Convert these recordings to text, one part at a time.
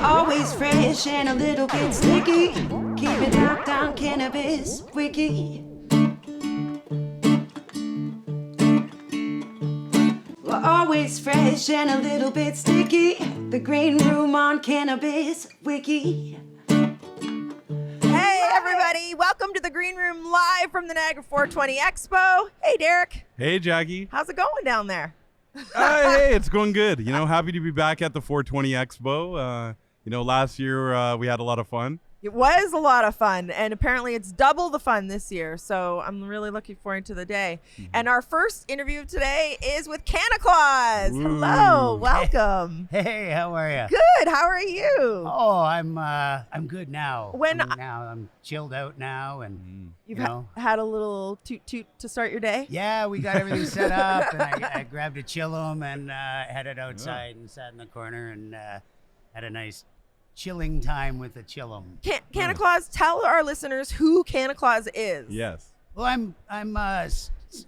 Always fresh and a little bit sticky. Keep it locked on Cannabis Wiki. We're always fresh and a little bit sticky. The green room on Cannabis Wiki. Hey everybody, welcome to the Green Room live from the Niagara 420 Expo. Hey Derek. Hey Jackie. How's it going down there? Hey, it's going good. Happy to be back at the 420 Expo. Last year we had a lot of fun. It was a lot of fun, and apparently it's double the fun this year, so I'm really looking forward to the day. Mm-hmm. And our first interview today is with Canna Claus. Ooh. Hello, welcome. Hey, how are you? Good. How are you? Oh, I'm good now. I'm chilled out now, and you've had a little toot toot to start your day. Yeah, we got everything set up, and I grabbed a chillum and headed outside and sat in the corner and had a nice chilling time with a chillum. Canna Claus, tell our listeners who Canna Claus is. Yes. Well, I'm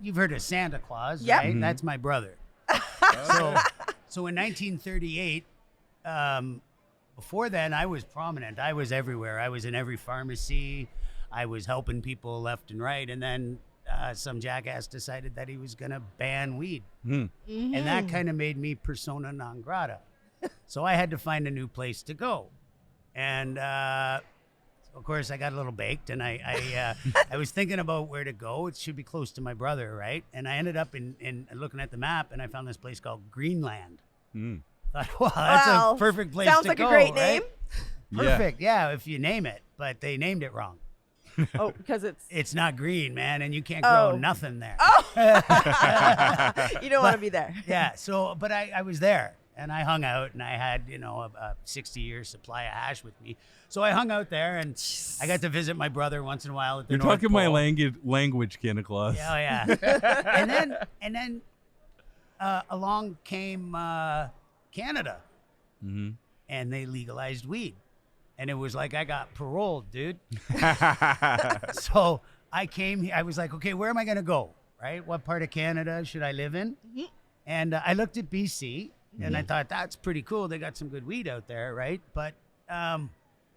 you've heard of Santa Claus, yep. right? Mm-hmm. That's my brother. So in 1938, before then I was prominent. I was everywhere. I was in every pharmacy. I was helping people left and right, and then some jackass decided that he was going to ban weed. Mm-hmm. And that kind of made me persona non grata. So I had to find a new place to go. And of course, I got a little baked, and I was thinking about where to go. It should be close to my brother, right? And I ended up in looking at the map, and I found this place called Greenland. I thought, wow, that's a perfect place to go. Sounds like a great name. Right? Perfect, yeah, if you name it. But they named it wrong. Oh, because it's not green, man, and you can't grow nothing there. Oh, you don't want to be there. Yeah. So, but I was there. And I hung out, and I had, a 60-year supply of hash with me. So I hung out there, and I got to visit my brother once in a while at the You're North talking Pole. my language, Canna Claus. Oh, yeah. and then along came Canada, and they legalized weed. And it was like I got paroled, dude. So I came here. I was like, okay, where am I going to go, right? What part of Canada should I live in? Mm-hmm. And I looked at BC. And I thought, that's pretty cool. They got some good weed out there, right? But it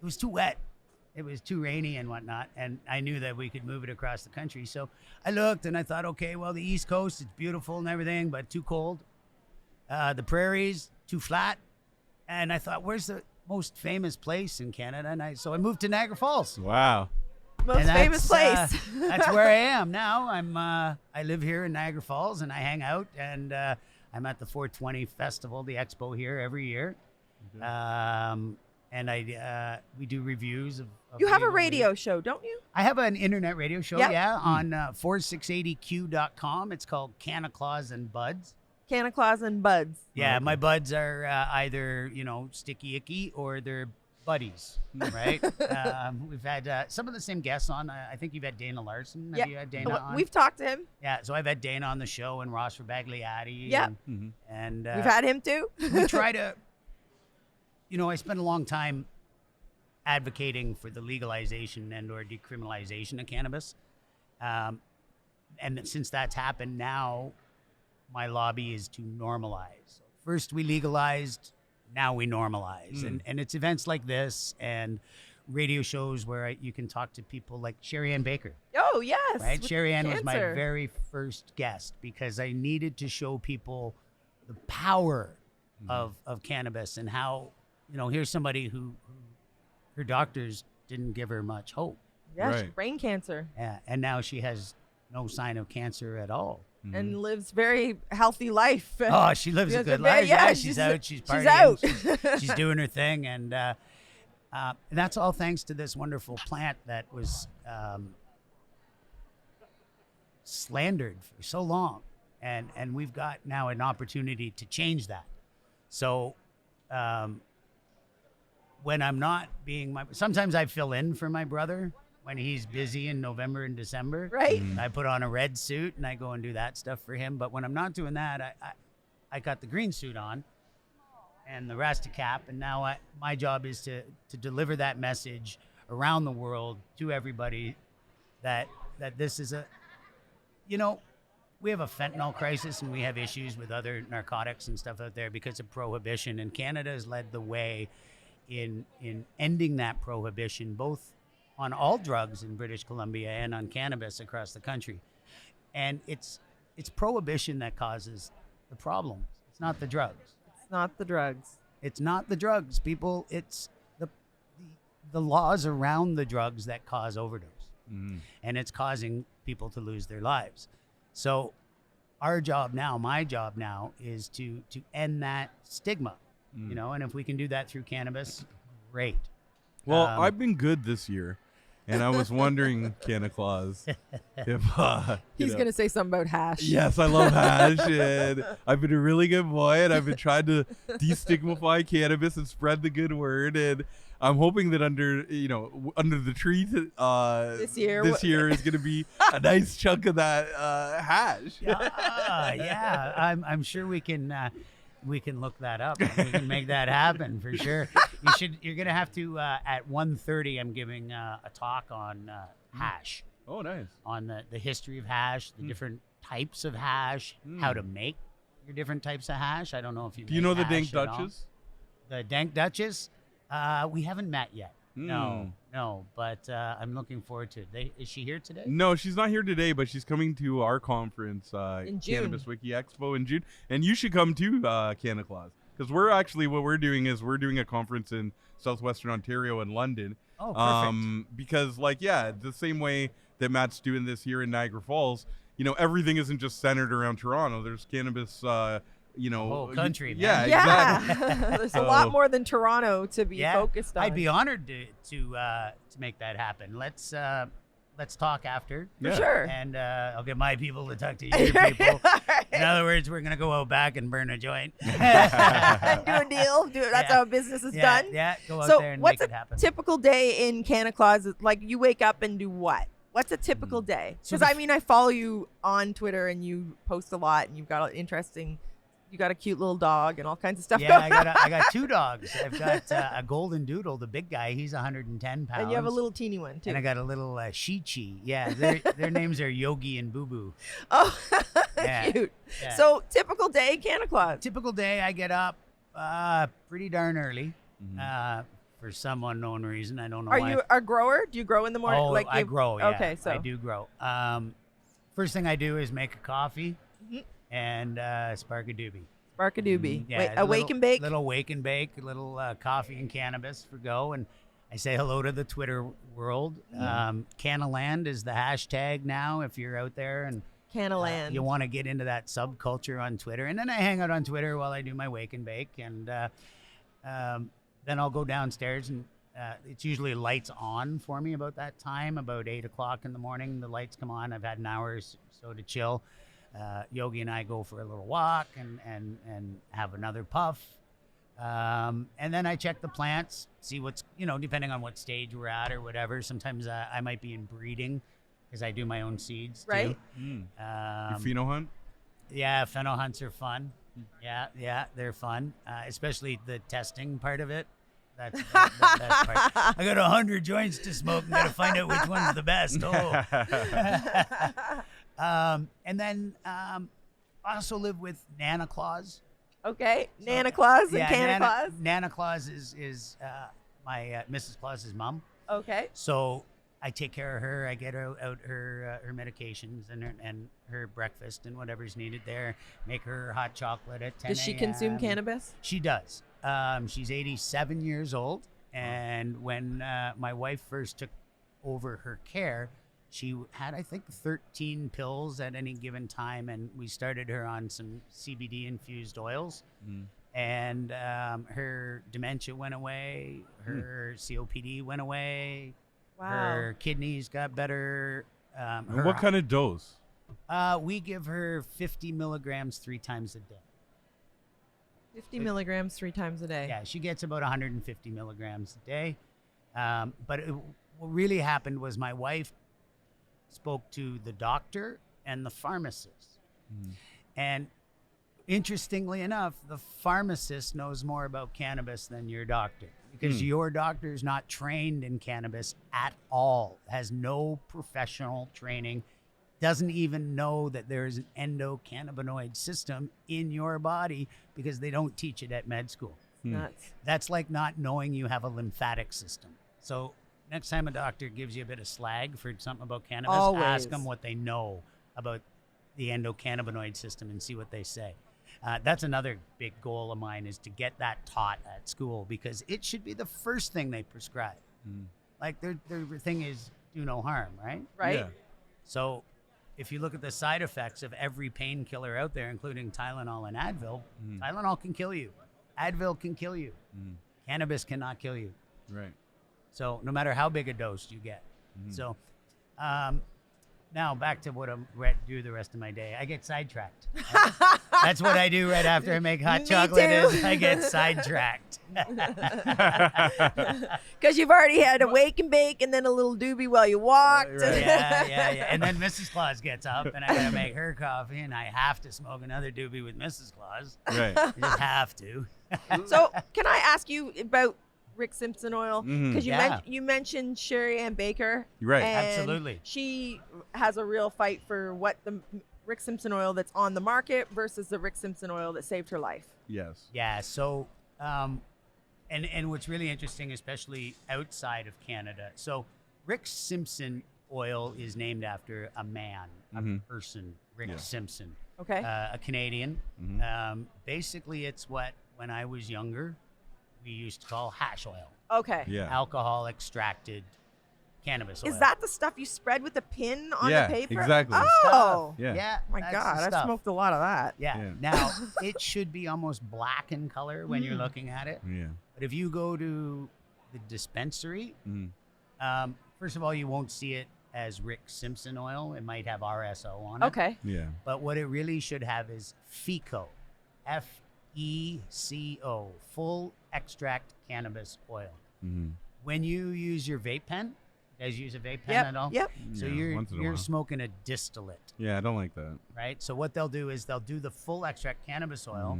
was too wet. It was too rainy and whatnot. And I knew that we could move it across the country. So I looked and I thought, okay, well, the East Coast, it's beautiful and everything, but too cold. The prairies, too flat. And I thought, where's the most famous place in Canada? And so I moved to Niagara Falls. Wow. Most famous place. That's where I am now. I live here in Niagara Falls, and I hang out, and I'm at the 420 Festival, the Expo here every year. And we do reviews of you have a radio show, don't you? I have an internet radio show, on 4680q.com. It's called Canna Claus and Buds. Canna Claus and Buds. Yeah, my buds are either, sticky icky or they're buddies, right? We've had some of the same guests on. I think you've had Dana Larson. Have you had Dana on? We've talked to him. Yeah, so I've had Dana on the show and Ross Bagliati. Yeah. And we've had him too. We try to, I spent a long time advocating for the legalization and or decriminalization of cannabis. And since that's happened now, my lobby is to normalize. First we legalized, now we normalize. And it's events like this and radio shows where you can talk to people like Sherry Ann Baker. Oh, yes. Right? Sherry Ann was my very first guest because I needed to show people the power of cannabis and how, here's somebody who her doctors didn't give her much hope. Yeah, right. She had brain cancer. Yeah, and now she has no sign of cancer at all. And lives very healthy life. Oh, she lives a good life. Yeah, she's out. She's partying. She's out. She's doing her thing, and that's all thanks to this wonderful plant that was slandered for so long, and we've got now an opportunity to change that. So, when I'm not being sometimes I fill in for my brother. When he's busy in November and December, right? I put on a red suit and I go and do that stuff for him. But when I'm not doing that, I got the green suit on and the Rasta cap. And now my job is to deliver that message around the world to everybody that this is we have a fentanyl crisis and we have issues with other narcotics and stuff out there because of prohibition. And Canada has led the way in ending that prohibition, both on all drugs in British Columbia and on cannabis across the country. And it's prohibition that causes the problems. It's not the drugs. It's not the drugs. It's not the drugs, people. It's the laws around the drugs that cause overdose. And it's causing people to lose their lives. So our job now, my job now, is to end that stigma, you know, and if we can do that through cannabis, great. Well, I've been good this year, and I was wondering, Canna Claus, if He's going to say something about hash. Yes, I love hash, and I've been a really good boy, and I've been trying to destigmify cannabis and spread the good word, and I'm hoping that under the tree this year is going to be a nice chunk of that hash. Yeah, I'm sure we can look that up. We can make that happen for sure. You're going to have to at 1:30. I'm giving a talk on hash. Oh, nice. On the history of hash, the different types of hash, how to make your different types of hash. I don't know if you. Do you know the Dank Duchess? The Dank Duchess. We haven't met yet. No, but I'm looking forward to it. Is she here today? No, she's not here today, but she's coming to our conference, in June. Cannabis Wiki Expo in June. And you should come too, Canna Claus. Because what we're doing is we're doing a conference in southwestern Ontario and London. Oh, perfect. Because the same way that Matt's doing this here in Niagara Falls, everything isn't just centered around Toronto. There's cannabis, the whole country, man. Yeah, Yeah. exactly. There's a lot more than Toronto to be focused on. I'd be honored to make that happen. Let's talk after. For sure. And I'll get my people to talk to your people. In other words, we're gonna go out back and burn a joint. And do a deal. That's how business is done. Yeah, go out there and make it happen. What's a typical day in Canna Claus? Like, you wake up and do what? What's a typical day? So Because I follow you on Twitter and you post a lot and you've got you got a cute little dog and all kinds of stuff Yeah, going I got two dogs. I've got a golden doodle, the big guy. He's 110 pounds. And you have a little teeny one too. And I got a little Shi-Chi. Yeah, their names are Yogi and Boo Boo. Oh, Yeah. cute. Yeah. So, typical day, Canna Claus. Typical day, I get up pretty darn early. For some unknown reason. I don't know Are why. you a grower? Do you grow in the morning? Oh, I grow, yeah. Okay, so. I do grow. First thing I do is make a coffee and spark a doobie. Spark a doobie. Yeah, Wait, a wake and bake? Little wake and bake, a little coffee and cannabis for go. And I say hello to the Twitter world. Canna Land is the hashtag now if you're out there and Canna Land. you want to get into that subculture on Twitter. And then I hang out on Twitter while I do my wake and bake. And then I'll go downstairs and it's usually lights on for me about that time, about 8 o'clock in the morning. The lights come on. I've had an hour or so to chill. Yogi and I go for a little walk and have another puff. And then I check the plants, see what's, depending on what stage we're at or whatever. Sometimes I might be in breeding because I do my own seeds Right. too. You pheno hunt? Yeah, pheno hunts are fun. Yeah, they're fun, especially the testing part of it. That's the best part. I got 100 joints to smoke and got to find out which one's the best. And then I also live with Nana Claus. Okay, Nana Claus and Canna Claus. Nana Claus is my Mrs. Claus's mom. Okay. So I take care of her. I get her out her medications and her breakfast and whatever's needed there. Make her hot chocolate at 10 Does she consume cannabis? She does. She's 87 years old. And when my wife first took over her care, she had, I think, 13 pills at any given time. And we started her on some CBD-infused oils. And her dementia went away. Her COPD went away. Wow. Her kidneys got better. And what kind of dose? We give her 50 milligrams 3 times a day. 50 milligrams 3 times a day. Yeah, she gets about 150 milligrams a day. But what really happened was my wife spoke to the doctor and the pharmacist. And interestingly enough, the pharmacist knows more about cannabis than your doctor. Because your doctor is not trained in cannabis at all, has no professional training, doesn't even know that there is an endocannabinoid system in your body because they don't teach it at med school. Nuts. That's like not knowing you have a lymphatic system. So next time a doctor gives you a bit of slag for something about cannabis, Always. ask them what they know about the endocannabinoid system and see what they say. That's another big goal of mine, is to get that taught at school, because it should be the first thing they prescribe. Like their thing is do no harm, right? Right? Yeah. So if you look at the side effects of every painkiller out there, including Tylenol and Advil, Tylenol can kill you. Advil can kill you. Cannabis cannot kill you. Right. So no matter how big a dose you get. So now back to what I'm do the rest of my day. I get sidetracked. That's what I do right after I make hot Me chocolate too. is I get sidetracked. Because you've already had a wake and bake and then a little doobie while you walked. Right. Yeah. And then Mrs. Claus gets up and I gotta make her coffee and I have to smoke another doobie with Mrs. Claus. Right. I just have to. So can I ask you about Rick Simpson oil? Because Yeah. you mentioned Sherry Ann Baker. Right. and Absolutely. She has a real fight for what the Rick Simpson oil that's on the market versus the Rick Simpson oil that saved her life. Yes. Yeah. So, and what's really interesting, especially outside of Canada. So, Rick Simpson oil is named after a man, a person, Rick Yeah. Simpson, Okay. a Canadian. Basically, it's what when I was younger, we used to call hash oil, Okay. Yeah. alcohol extracted cannabis oil. Is that the stuff you spread with the pin on Yeah, the paper? exactly. Oh. Yeah. Yeah. My that's God, the I've stuff. smoked a lot of that. Yeah. Yeah. Now, it should be almost black in color when you're looking at it. Yeah. But if you go to the dispensary, first of all, you won't see it as Rick Simpson oil. It might have RSO on it. Okay. Yeah. But what it really should have is FECO, FECO, full extract cannabis oil. When you use your vape pen, you guys use a vape pen at all? Yep. So Yeah, once in a you're while. smoking a distillate, Yeah, I don't like that. right? So what they'll do is they'll do the full extract cannabis oil,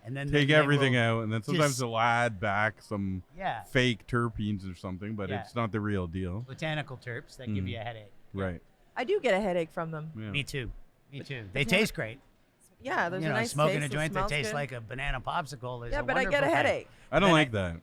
and then Take they everything will- out, and then sometimes just- they'll add back some Yeah, fake terpenes or something, but Yeah. it's not the real deal. botanical terps that give you a headache. Right. I do get a headache from them. Yeah. Me too. Me too. They taste great. Yeah, there's You a know, nice smoking taste. a joint that smells tastes good. like a banana popsicle is Yeah, a but I get a wonderful thing. headache. I don't Then like that.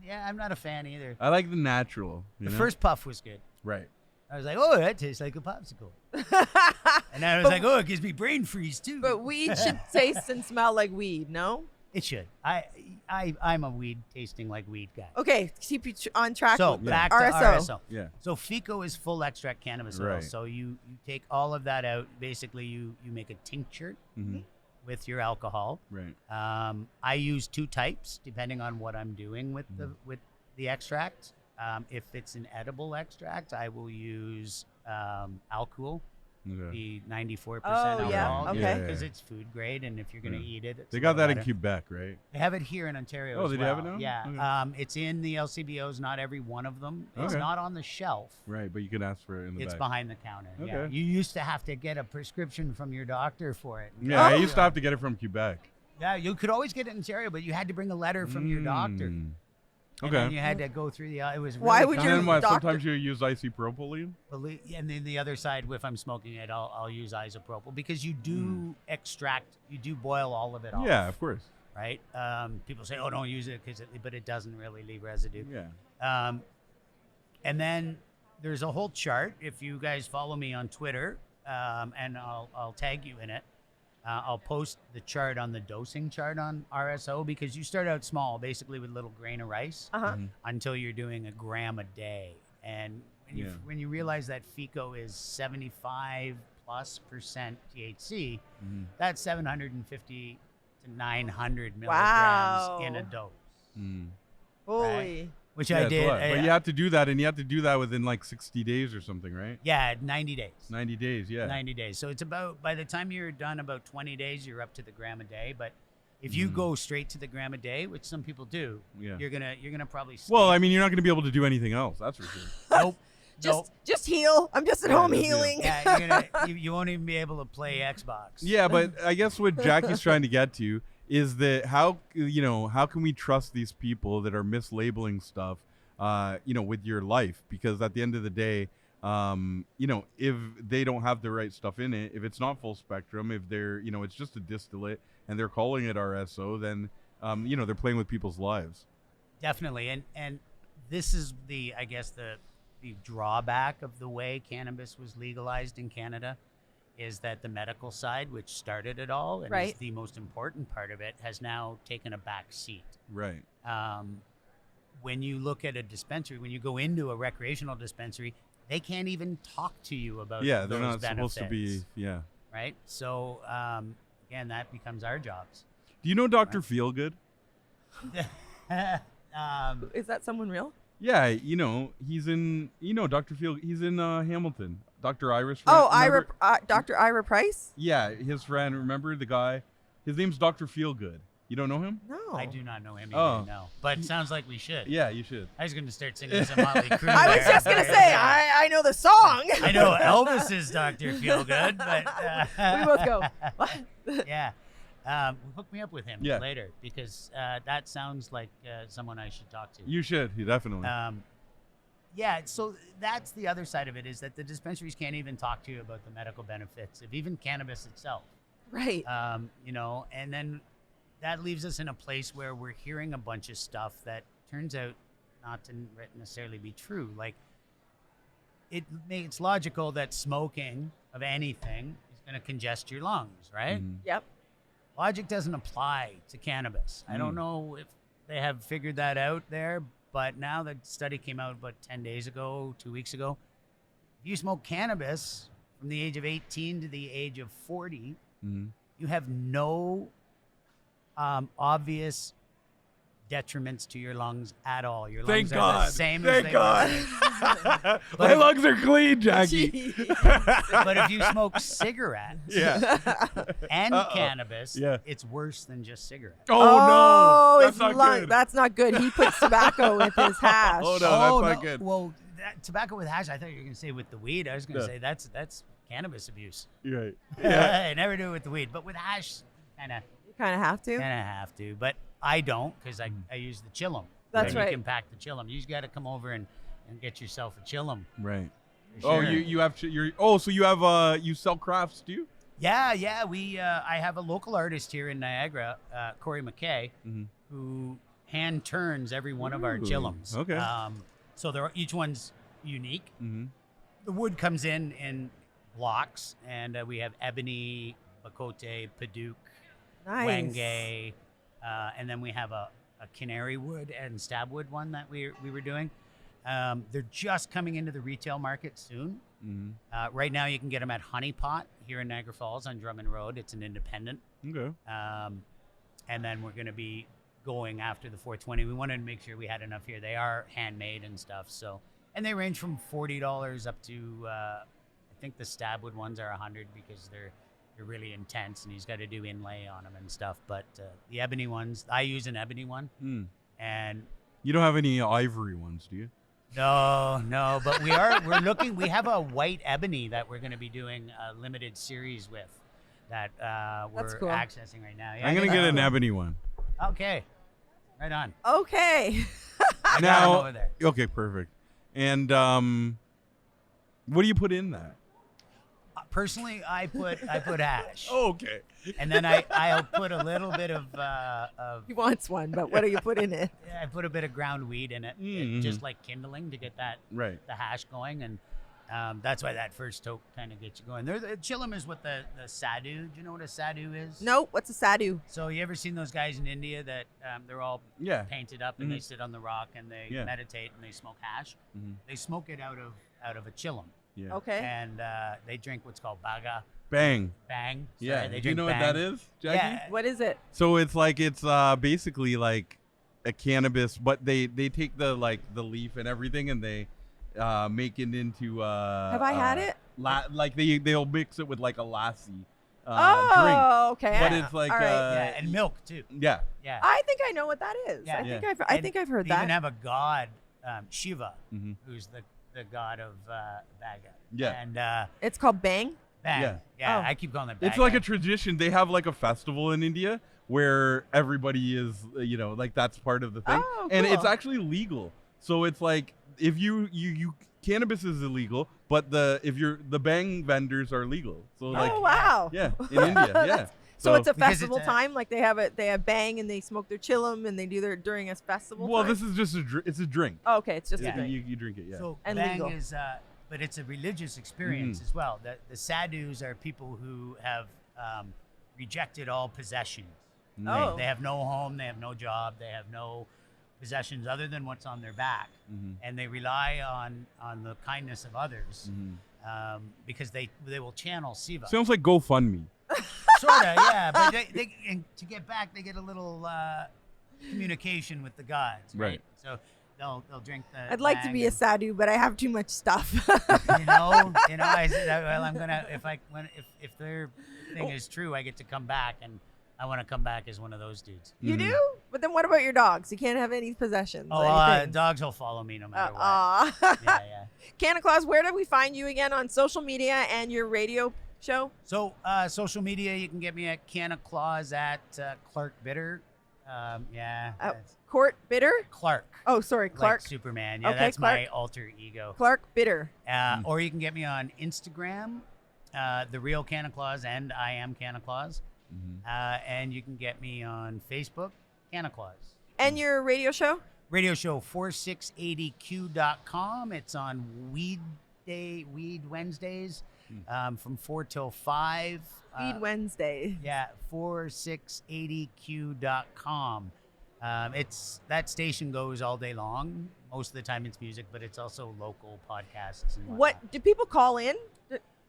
Yeah, I'm not a fan either. I like the natural. You The know? first puff was good. Right. I was like, oh, that tastes like a popsicle. And then I was like, oh, it gives me brain freeze too. But weed should taste and smell like weed, no? It should. I'm a weed tasting like weed guy. Okay, keep you on track So with back to RSO. RSO. Yeah. So FECO is full extract cannabis oil. Right. So you take all of that out. Basically, you make a tincture with your alcohol. Right. I use two types depending on what I'm doing with the extract. If it's an edible extract, I will use alcohol, Okay. the 94% Oh, yeah, alcohol, okay. because it's food grade, and if you're going to eat it, it's They a got little that in better. Quebec, right? They have it here in Ontario. Oh, as they do well. have it now? Yeah, Okay. it's in the LCBOs. Not every one of them. It's Okay. not on the shelf. Right, but you can ask for it in the It's back. behind the counter. Yeah. Okay. You used to have to get a prescription from your doctor for it. Yeah, I Oh. used to have to get it from Quebec. Yeah, you could always get it in Ontario, but you had to bring a letter from your doctor. Mm. And then Okay. you had to go through the. It was. Why really would And your then what? doctor- Sometimes you use isopropylene. And then the other side, if I'm smoking it, I'll use isopropyl because you do extract, you do boil all of it off. Yeah, of course. Right. People say, "Oh, don't use it," but it doesn't really leave residue. Yeah. And then there's a whole chart. If you guys follow me on Twitter, and I'll tag you in it. I'll post the chart on the dosing chart on RSO because you start out small, basically with a little grain of rice, until you're doing a gram a day. And when you realize that FECO is 75+% THC, that's 750 to 900 milligrams in a dose. Holy. Which Yeah, I it's a did. lot. But you have to do that, and you have to do that within like 60 days or something, right? Yeah, 90 days. 90 days, yeah. 90 days. So it's about, by the time you're done, about 20 days, you're up to the gram a day. But if you go straight to the gram a day, which some people do, Yeah. you're gonna probably. Well, I mean, you're not going to be able to do anything else. That's for sure. nope. Just heal. I'm just at Yeah, home just heal. healing. Yeah, you won't even be able to play Xbox. Yeah, but I guess what Jackie's trying to get to is that how can we trust these people that are mislabeling stuff, with your life? Because at the end of the day, if they don't have the right stuff in it, if it's not full spectrum, if they're, it's just a distillate and they're calling it RSO, then they're playing with people's lives. Definitely, and this is I guess the drawback of the way cannabis was legalized in Canada, is that the medical side, which started it all and is the most important part of it, has now taken a back seat. Right. When you look at a dispensary, when you go into a recreational dispensary, they can't even talk to you about they're those not benefits, supposed to be. Yeah. right. So again, that becomes our jobs. Do you know Dr. Feelgood? Is that someone real? Yeah, he's in. Dr. Feelgood. He's in Hamilton. Dr. Ira's friend. Oh, remember? Dr. Ira Price? Yeah, his friend. Remember the guy? His name's Dr. Feelgood. You don't know him? No. I do not know him Oh. either, no. But sounds like we should. Yeah, you should. I was going to start singing some Motley Crue. I was there. just going to say, I know the song. I know Elvis is Dr. Feelgood, but... We both go. yeah. Hook me up with him later, because that sounds like someone I should talk to. You should. You definitely. Yeah, so that's the other side of it, is that the dispensaries can't even talk to you about the medical benefits of even cannabis itself. Right. And then that leaves us in a place where we're hearing a bunch of stuff that turns out not to necessarily be true. Like, it's logical that smoking of anything is going to congest your lungs, right? Yep. Logic doesn't apply to cannabis. I don't know if they have figured that out there, but now the study came out about 10 days ago, 2 weeks ago. If you smoke cannabis from the age of 18 to the age of 40, you have no obvious detriments to your lungs at all. Your lungs are the same as they were. My lungs are clean, Jackie. But if you smoke cigarettes and cannabis, it's worse than just cigarettes. Oh, no. That's his not good. That's not good. He puts tobacco with his hash. Oh, no, that's not good. Well, tobacco with hash, I thought you were going to say with the weed. I was going to say that's cannabis abuse. You're right. I never do it with the weed. But with hash, kind of have to. have to. But I don't, because I use the chillum. That's right. You can pack the chillum. You just got to come over and get yourself a chillum. Right. For Oh, sure. you have so you have you sell crafts, do you? Yeah. We I have a local artist here in Niagara, Corey McKay, who hand turns every one of our chillums. Okay. So each one's unique. The wood comes in blocks, and we have ebony, bacote, paduk, Nice. wenge, and then we have a canary wood and stab wood one that we were doing. They're just coming into the retail market soon. Right now, you can get them at Honey Pot here in Niagara Falls on Drummond Road. It's an independent. Okay. And then we're going to be going after the 420. We wanted to make sure we had enough here. They are handmade and stuff. So, and they range from $40 up to I think the stab wood ones are $100 because they're really intense, and he's got to do inlay on them and stuff. But the ebony ones, I use an ebony one, and you don't have any ivory ones, do you? No, but we're looking. We have a white ebony that we're going to be doing a limited series with that we're cool. accessing right now. Yeah, I'm gonna get an ebony one. Okay, right on. Okay. I got 'em Now, over there. okay, perfect. And what do you put in that? Personally, I put hash, Oh, okay. and then I'll put a little bit of He wants one, but what do you put in it? I put a bit of ground weed in it, just like kindling to get that Right. the hash going, and that's why that first toke kind of gets you going. The chillum is what the sadhu. Do you know what a sadhu is? Nope. What's a sadhu? So you ever seen those guys in India that they're all painted up and they sit on the rock and they meditate and they smoke hash? They smoke it out of a chillum. Yeah. Okay. And they drink what's called baga. Bang. Bang. Sorry, Yeah. they Do drink you know bang. what that is, Jackie? Yeah. What is it? So it's basically like a cannabis, but they take the leaf and everything and they make it into Have I had it? Like they'll mix it with like a lassi drink. Oh, okay. But it's like All right. Yeah, and milk too. yeah. Yeah. I think I know what that is. Yeah. I think I've heard They that. even have a god, Shiva, who's the god of baga. Yeah. And It's called Bang. bang. Yeah. Oh. I keep calling it baga. It's like a tradition. They have like a festival in India where everybody is, like that's part of the thing. Oh, And it's cool. actually legal. So it's like if you cannabis is illegal, but the bang vendors are legal. So like Oh wow. yeah, in India, yeah. So it's a Because festival it's a- time. Like they have bang and they smoke their chillum and they do their during a festival. Well, time? this is just it's a drink. Oh, okay, it's just Yeah. a drink. You drink it, yeah. So And bang legal. is, but it's a religious experience as well. The sadhus are people who have rejected all possessions. Oh. They have no home, they have no job, they have no possessions other than what's on their back, and they rely on the kindness of others because they will channel Siva. Sounds like GoFundMe. Sorta, yeah. But and to get back, they get a little communication with the gods, right? Right. So they'll drink the. I'd like to bang be a and- sadhu, but I have too much stuff. you know. I said, well, I'm gonna if their thing is true, I get to come back, and I want to come back as one of those dudes. You do? But then what about your dogs? You can't have any possessions. Oh, anything. dogs will follow me no matter what. Aw. Yeah. Canna Claus, where do we find you again on social media and your radio show? So social media, you can get me at Canna Claus at Clark Bitter. That's Court Bitter? Clark. Oh, sorry, Clark. Like Superman. Yeah, Okay, that's Clark. my alter ego. Clark Bitter. Or you can get me on Instagram, The Real Canna Claus, and I Am Canna Claus. And you can get me on Facebook, Canna Claus. And your radio show? Radio show 4680q.com. It's on Weed Wednesdays from 4 till 5. Weed Wednesday. Yeah, 4680q.com. That station goes all day long. Most of the time it's music, but it's also local podcasts and whatnot. What do people call in?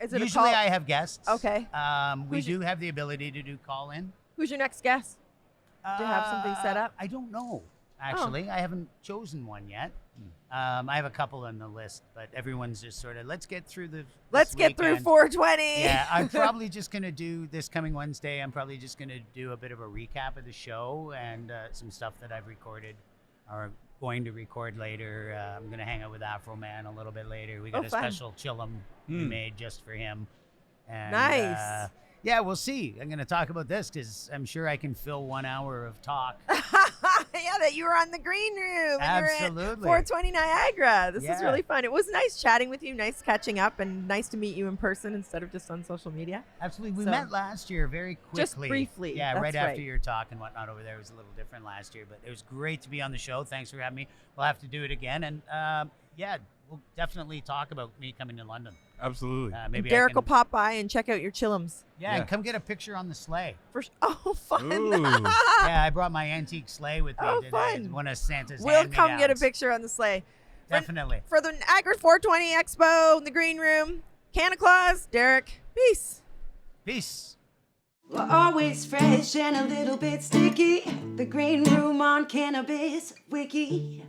Is it Usually a call? I have guests. Okay. We Who's do have the ability to do call in. Who's your next guest? Do you have something set up? I don't know, actually. I haven't chosen one yet. I have a couple on the list, but everyone's just sort of, let's get through Let's get through weekend. 420. Yeah, I'm probably just going to do this coming Wednesday. I'm probably just going to do a bit of a recap of the show and some stuff that I've recorded or going to record later. I'm going to hang out with Afro Man a little bit later. We got a fun. special chillum we made just for him. And, Nice. yeah, we'll see. I'm going to talk about this because I'm sure I can fill 1 hour of talk. Yeah, that you were on the green room. And you were Absolutely. at 420 Niagara. This is Yeah. really fun. It was nice chatting with you, nice catching up, and nice to meet you in person instead of just on social media. Absolutely. We So- met last year very quickly. Just briefly, Yeah, that's right after right. your talk and whatnot over there. It was a little different last year, but it was great to be on the show. Thanks for having me. We'll have to do it again. And yeah, we'll definitely talk about me coming to London. Absolutely. Maybe Derek I will can, pop by and check out your chillums. yeah, Yeah. and come get a picture on the sleigh. Oh, fun. Ooh. Yeah, I brought my antique sleigh with me Oh, today. fun. One of Santa's We'll come get a hand-me-downs. picture on the sleigh. Definitely. For the Niagara 420 Expo in the green room, Canna Claus, Derek, peace. Peace. We're always fresh and a little bit sticky. The green room on Cannabis Wiki.